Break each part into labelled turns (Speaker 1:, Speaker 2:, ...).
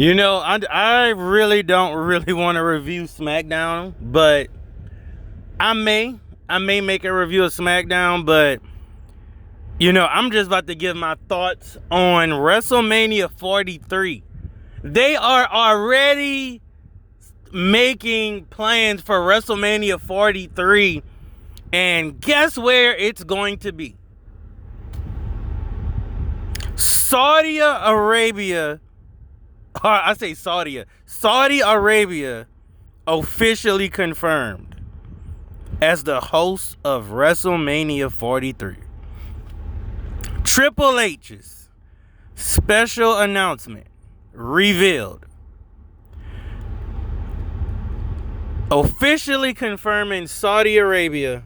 Speaker 1: I really don't really want to review SmackDown, but I may make a review of SmackDown, but I'm just about to give my thoughts on WrestleMania 43. They are already making plans for WrestleMania 43, and guess where it's going to be? Saudi Arabia officially confirmed as the host of WrestleMania 43. Triple H's special announcement revealed. Officially confirming Saudi Arabia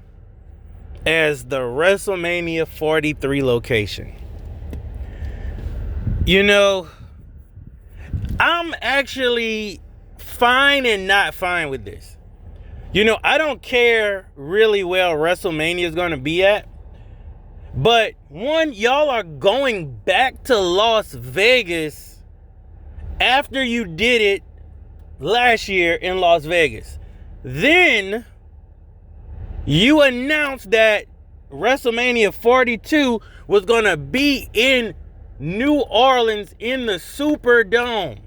Speaker 1: as the WrestleMania 43 location. I'm actually fine and not fine with this. I don't care really where WrestleMania is going to be at. But one, y'all are going back to Las Vegas after you did it last year in Las Vegas. Then you announced that WrestleMania 42 was going to be in New Orleans in the Superdome.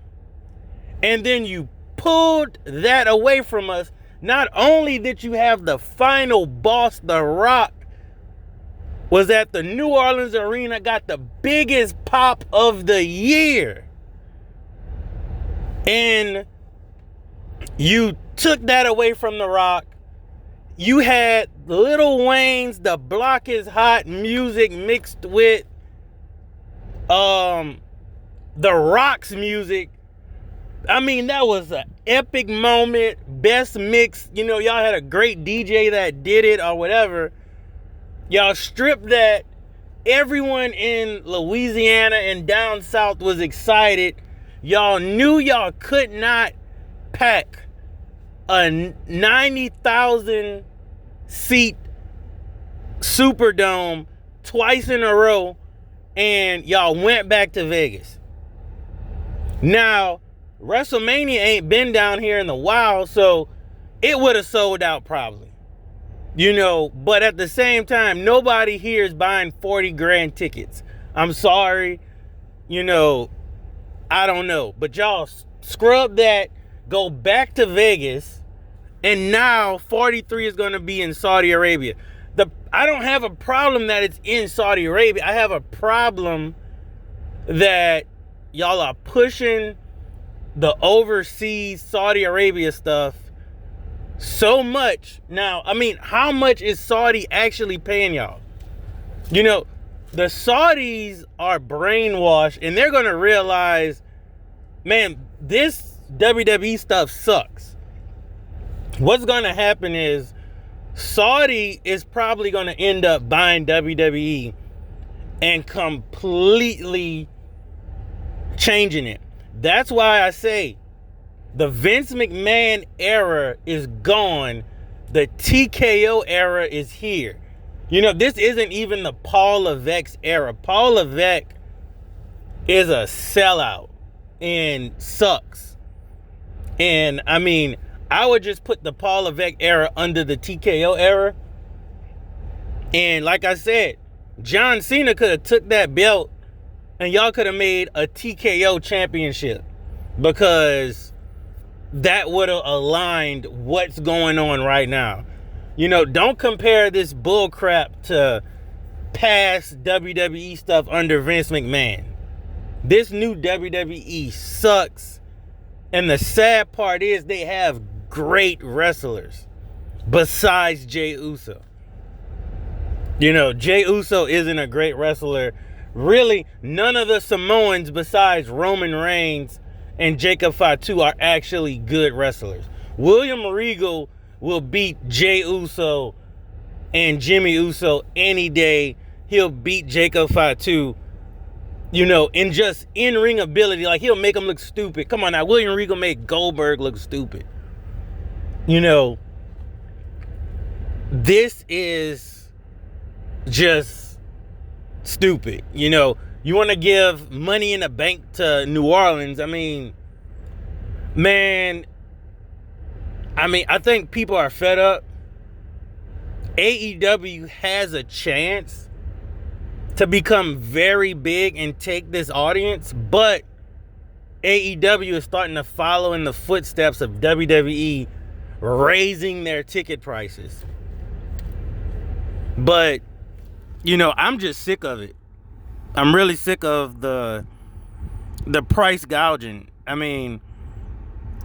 Speaker 1: And then you pulled that away from us. Not only did you have the final boss, The Rock, was at the New Orleans Arena, got the biggest pop of the year. And you took that away from The Rock. You had Lil Wayne's The Block Is Hot music mixed with The Rock's music. I mean, that was an epic moment. Best mix. Y'all had a great DJ that did it or whatever. Y'all stripped that. Everyone in Louisiana and down south was excited. Y'all knew y'all could not pack a 90,000 seat Superdome twice in a row, and y'all went back to Vegas. Now, WrestleMania ain't been down here in a while, so it would have sold out probably. But at the same time, nobody here is buying 40 grand tickets. I'm sorry. I don't know. But y'all scrub that, go back to Vegas, and now 43 is going to be in Saudi Arabia. I don't have a problem that it's in Saudi Arabia. I have a problem that y'all are pushing the overseas Saudi Arabia stuff so much. Now, how much is Saudi actually paying y'all? The Saudis are brainwashed, and they're going to realize, man, this WWE stuff sucks. What's going to happen is Saudi is probably going to end up buying WWE and completely changing it. That's why I say the Vince McMahon era is gone. The TKO era is here. This isn't even the Paul Levesque era. Paul Levesque is a sellout and sucks. And I would just put the Paul Levesque era under the TKO era. And like I said, John Cena could have took that belt and y'all could have made a TKO championship, because that would have aligned what's going on right now. Don't compare this bull crap to past WWE stuff under Vince McMahon. This new WWE sucks. And the sad part is they have great wrestlers besides Jey Uso. Jey Uso isn't a great wrestler. Really, none of the Samoans besides Roman Reigns and Jacob Fatu are actually good wrestlers. William Regal will beat Jey Uso and Jimmy Uso any day. He'll beat Jacob Fatu, in just in-ring ability. Like, he'll make him look stupid. Come on now, William Regal made Goldberg look stupid. This is just stupid. You want to give Money in the Bank to New Orleans. Man, I mean, I think people are fed up. AEW has a chance to become very big and take this audience, but AEW is starting to follow in the footsteps of WWE, raising their ticket prices. But, you know, I'm just sick of it. I'm really sick of the price gouging. I mean,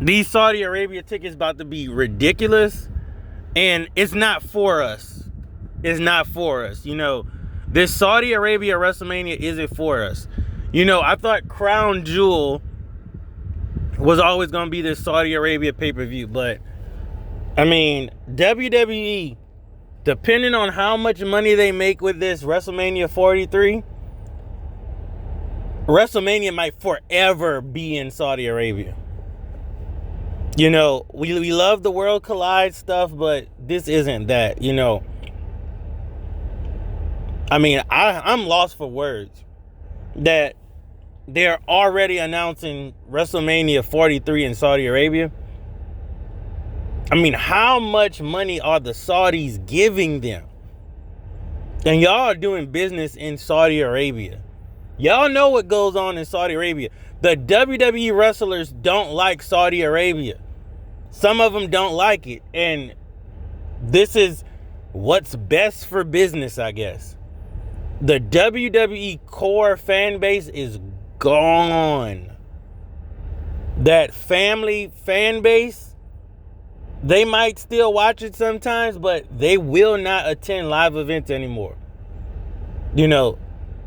Speaker 1: these Saudi Arabia tickets about to be ridiculous, and it's not for us. It's not for us. You know, this Saudi Arabia WrestleMania isn't for us. You know, I thought Crown Jewel was always going to be this Saudi Arabia pay-per-view, but I mean, WWE, depending on how much money they make with this WrestleMania 43, WrestleMania might forever be in Saudi Arabia. You know, we love the World Collide stuff, but this isn't that, you know. I mean, I'm lost for words that they're already announcing WrestleMania 43 in Saudi Arabia. I mean, how much money are the Saudis giving them? And y'all are doing business in Saudi Arabia. Y'all know what goes on in Saudi Arabia. The WWE wrestlers don't like Saudi Arabia. Some of them don't like it. And this is what's best for business, I guess. The WWE core fan base is gone. That family fan base, they might still watch it sometimes, but they will not attend live events anymore. You know,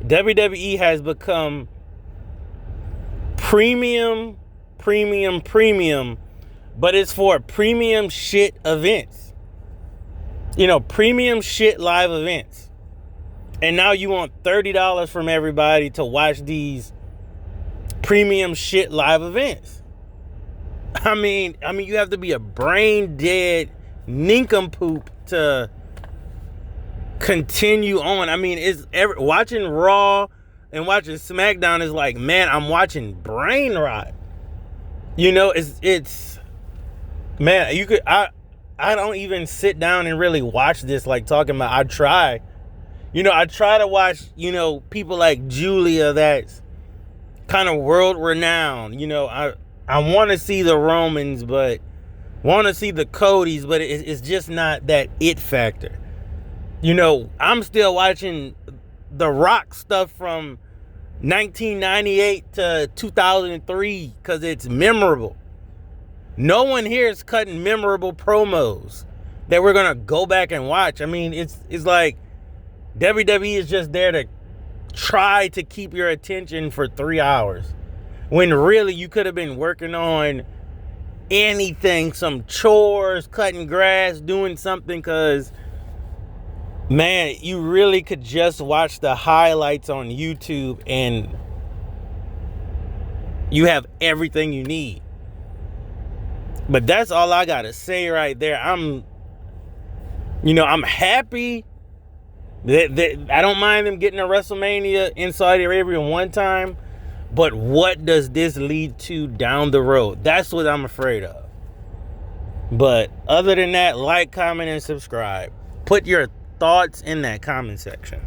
Speaker 1: WWE has become premium, but it's for premium shit events. You know, premium shit live events. And now you want $30 from everybody to watch these premium shit live events. I mean, you have to be a brain dead nincompoop to continue on. I mean, watching Raw and watching SmackDown is like, man, I'm watching brain rot. You know, it's man, I don't even sit down and really watch this like talking about. I try to watch, you know, people like Julia that's kind of world renowned. You know, I want to see the Romans, but want to see the Codys, but it's just not that it factor. You know, I'm still watching the Rock stuff from 1998 to 2003 because it's memorable. No one here is cutting memorable promos that we're going to go back and watch. I mean, it's like WWE is just there to try to keep your attention for 3 hours. When really you could have been working on anything, some chores, cutting grass, doing something, because, man, you really could just watch the highlights on YouTube and you have everything you need. But that's all I got to say right there. I'm happy that I don't mind them getting a WrestleMania in Saudi Arabia one time. But what does this lead to down the road? That's what I'm afraid of. But other than that, like, comment, and subscribe. Put your thoughts in that comment section.